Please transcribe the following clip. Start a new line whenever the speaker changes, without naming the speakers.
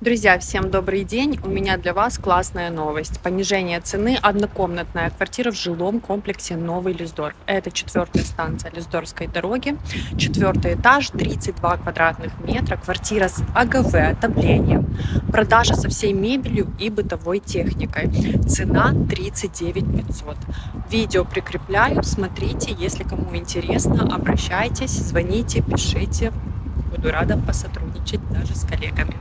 Друзья, всем добрый день. У меня для вас классная новость. Понижение цены. Однокомнатная квартира в жилом комплексе Новый Люсдорф. Это четвертая станция Люсдорфской дороги. Четвертый этаж, 32 квадратных метра. Квартира с АГВ, отоплением. Продажа со всей мебелью и бытовой техникой. Цена 39 500. Видео прикрепляю. Смотрите, если кому интересно, обращайтесь, звоните, пишите. Буду рада посотрудничать даже с коллегами.